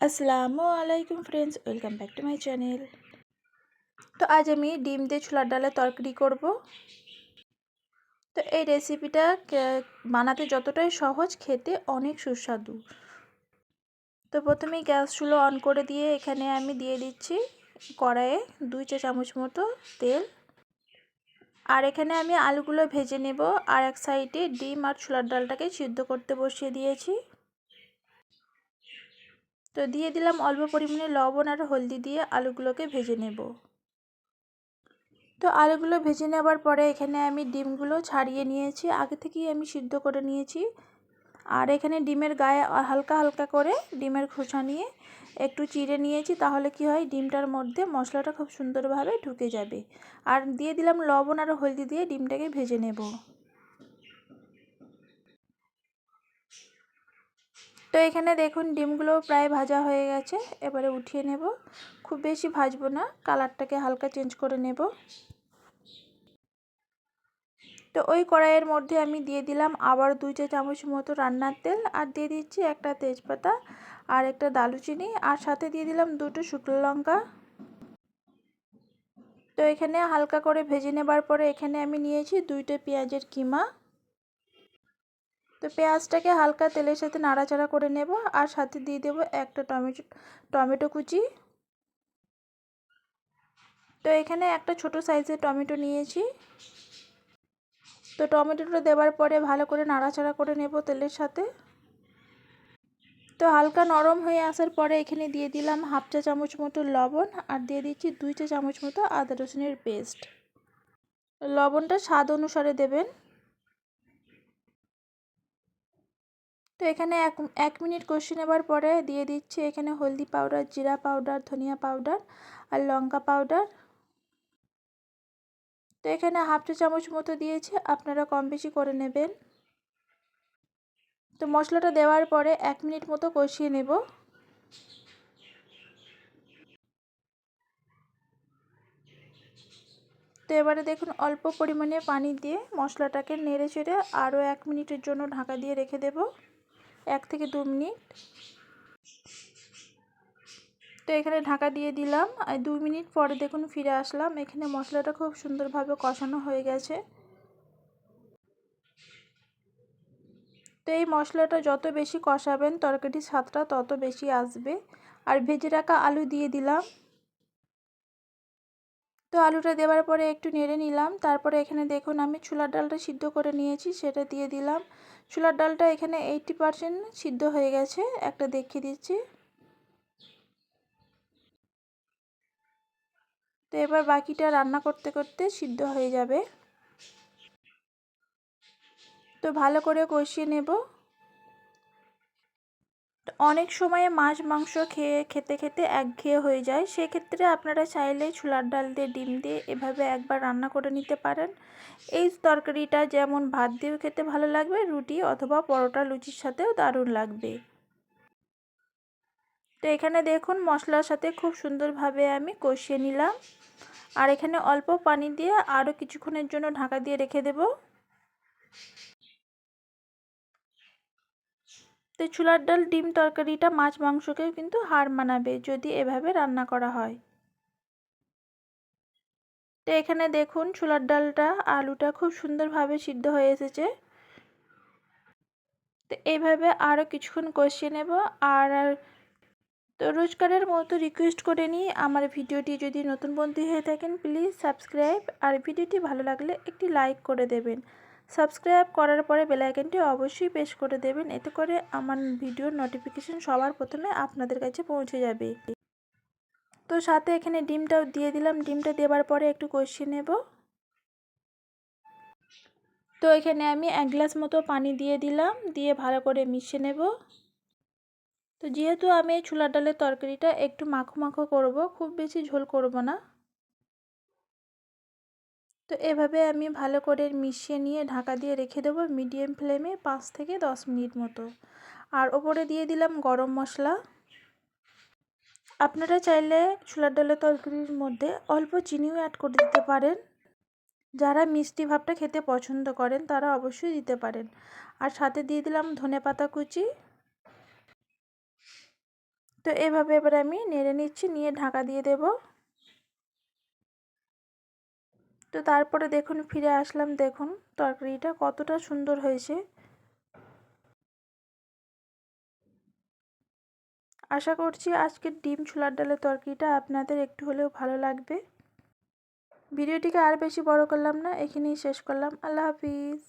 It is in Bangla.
আসসালামু আলাইকুম friends, welcome back to my channel. তো আজ আমি ডিম দিয়ে ছোলার ডালের তরকারি করব। তো এই রেসিপিটা বানাতে যতটাই সহজ, খেতে অনেক সুস্বাদু। তো প্রথমেই গ্যাস চুলো অন করে দিয়ে এখানে আমি দিয়ে দিচ্ছি কড়াইয়ে 2 চা চামচ মতো তেল। আর এখানে আমি আলুগুলো ভেজে নেব। আর এক সাইডে ডিম আর ছোলার ডালটাকে সিদ্ধ করতে বসিয়ে দিয়েছি। তো দিয়ে দিলাম অল্প পরিমাণে লবণ আর হলদি দিয়ে আলুগুলোকে ভেজে নেব। তো আলুগুলো ভেজে নেবার পরে এখানে আমি ডিমগুলো ছাড়িয়ে নিয়েছি, আগে থেকেই আমি সিদ্ধ করে নিয়েছি। আর এখানে ডিমের গায়ে হালকা হালকা করে ডিমের খোসা নিয়ে একটু চিড়ে নিয়েছি, তাহলে কি হয় ডিমটার মধ্যে মশলাটা খুব সুন্দরভাবে ঢুকে যাবে। আর দিয়ে দিলাম লবণ আর হলদি দিয়ে ডিমটাকে ভেজে নেব। তো এখানে দেখুন ডিমগুলো প্রায় ভাজা হয়ে গেছে, এবারে উঠিয়ে নেব। খুব বেশি ভাজবো না, কালারটাকে হালকা চেঞ্জ করে নেব। তো ওই কড়াইয়ের মধ্যে আমি দিয়ে দিলাম আবার 2 চা চামচ মতো রান্নার তেল, আর দিয়ে দিচ্ছি একটা তেজপাতা আর একটা দারুচিনি, আর সাথে দিয়ে দিলাম 2টো শুকনো লঙ্কা। তো এখানে হালকা করে ভেজে নেবার পরে এখানে আমি নিয়েছি 2টা পেঁয়াজের কিমা। তো পেঁয়াজটাকে হালকা তেলের সাথে নাড়াচাড়া করে নেব, আর সাথে দিয়ে দেব একটা টমেটো কুচি। তো এখানে একটা ছোট সাইজের টমেটো নিয়েছি। তো টমেটোটা দেওয়ার পরে ভালো করে নাড়াচাড়া করে নেব তেলের সাথে। তো হালকা নরম হয়ে আসার পরে এখানে দিয়ে দিলাম 1/2 চা চামচ মতো লবণ, আর দিয়ে দিচ্ছি 2 চা চামচ মতো আদা রসুনের পেস্ট। লবণটা স্বাদ অনুসারে দেবেন। তো এখানে এক মিনিট কষিয়ে নেবার পরে দিয়ে দিচ্ছি এখানে হলদি পাউডার, জিরা পাউডার, ধনিয়া পাউডার আর লঙ্কা পাউডার। তো এখানে 1/2 চা চামচ মতো দিয়েছি, আপনারা কম বেশি করে নেবেন। তো মশলাটা দেওয়ার পরে 1 মিনিট মতো কষিয়ে নেব। তো এবারে দেখুন অল্প পরিমাণে পানি দিয়ে মশলাটাকে নেড়ে চেড়ে আরও 1 মিনিটের জন্য ঢাকা দিয়ে রেখে দেব, 1 থেকে 2 মিনিট। তো এখানে ঢাকা দিয়ে দিলাম, আর 2 মিনিট পরে দেখুন ফিরে আসলাম। এখানে মশলাটা খুব সুন্দরভাবে কষানো হয়ে গেছে। তো এই মশলাটা যত বেশি কষাবেন তরকারির স্বাদটা তত বেশি আসবে। আর ভেজে রাখা আলু দিয়ে দিলাম। তো আলুটা দেওয়ার পরে একটু নেড়ে নিলাম। তারপরে এখানে দেখুন আমি ছোলার ডালটা সিদ্ধ করে নিয়েছি, সেটা দিয়ে দিলাম। ছোলার ডালটা এখানে 80% সিদ্ধ হয়ে গেছে, একটা দেখিয়ে দিচ্ছি। তো এবার বাকিটা রান্না করতে করতে সিদ্ধ হয়ে যাবে। তো ভালো করে কষিয়ে নেব। অনেক সময় মাছ মাংস খেতে খেতে একঘেয়ে হয়ে যায়, সেক্ষেত্রে আপনারা চাইলে ছোলার ডাল দিয়ে ডিম দিয়ে এভাবে একবার রান্না করে নিতে পারেন। এই তরকারিটা যেমন ভাত দিয়েও খেতে ভালো লাগবে, রুটি অথবা পরোটা লুচির সাথেও দারুণ লাগবে। তো এখানে দেখুন মশলার সাথে খুব সুন্দরভাবে আমি কষিয়ে নিলাম। আর এখানে অল্প পানি দিয়ে আরও কিছুক্ষণের জন্য ঢাকা দিয়ে রেখে দেব। তো ছোলার ডাল ডিম তরকারিটা মাছ মাংসকেও কিন্তু হার মানাবে যদি এভাবে রান্না করা হয়। তো এখানে দেখুন ছোলার ডালটা আলুটা খুব সুন্দরভাবে সিদ্ধ হয়ে এসেছে। তো এইভাবে আরও কিছুক্ষণ কষিয়ে নেব। আর তো রোজকারের মতো রিকোয়েস্ট করে নিই, আমার ভিডিওটি যদি নতুন বন্ধু হয়ে থাকেন প্লিজ সাবস্ক্রাইব, আর ভিডিওটি ভালো লাগলে একটি লাইক করে দেবেন। সাবস্ক্রাইব করার পরে বেল আইকনটি অবশ্যই প্রেস করে দেবেন, এতে করে আমার ভিডিওর নোটিফিকেশন সবার প্রথমে আপনাদের কাছে পৌঁছে যাবে। তো সাথে এখানে ডিমটাও দিয়ে দিলাম। ডিমটা দেওয়ার পরে একটু কষিয়ে নেব। তো এখানে আমি 1 গ্লাস মতো পানি দিয়ে দিলাম, দিয়ে ভালো করে মিশিয়ে নেব। তো যেহেতু আমি এই ছোলার ডালের তরকারিটা একটু মাখো মাখো করব, খুব বেশি ঝোল করব না। তো এভাবে আমি ভালো করে মিশিয়ে নিয়ে ঢাকা দিয়ে রেখে দেবো মিডিয়াম ফ্লেমে 5 থেকে 10 মিনিট মতো। আর ওপরে দিয়ে দিলাম গরম মশলা। আপনারা চাইলে ছোলার ডালের তরকারির মধ্যে অল্প চিনিও অ্যাড করে দিতে পারেন। যারা মিষ্টি ভাবটা খেতে পছন্দ করেন তারা অবশ্যই দিতে পারেন। আর সাথে দিয়ে দিলাম ধনেপাতা কুচি। তো এভাবে এবার আমি নেড়ে নিচ্ছি, নিয়ে ঢাকা দিয়ে দেব। তো তারপরে দেখুন ফিরে আসলাম, দেখুন তরকারিটা কতটা সুন্দর হয়েছে। আশা করছি আজকের ডিম ছোলার ডালের তরকারিটা আপনাদের একটু হলেও ভালো লাগবে। ভিডিওটিকে আর বেশি বড় করলাম না, এখানেই শেষ করলাম। আল্লাহ হাফিজ।